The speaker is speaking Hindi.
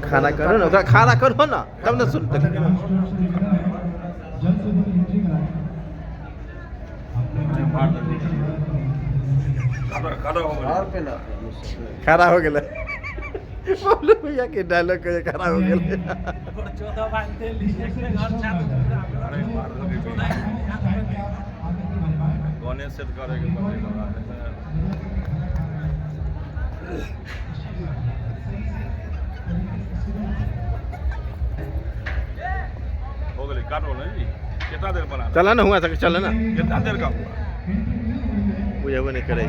खाना करो ना खाना करो ना तब ना सुनते खड़ा हो गया बोलो भैया के डायलॉग के खड़ा हो गया गणेश सेट करेंगे हो गए काटो ना जी कितना देर बना चला ना हुआ था चला ना कितना देर का बुझे नहीं करे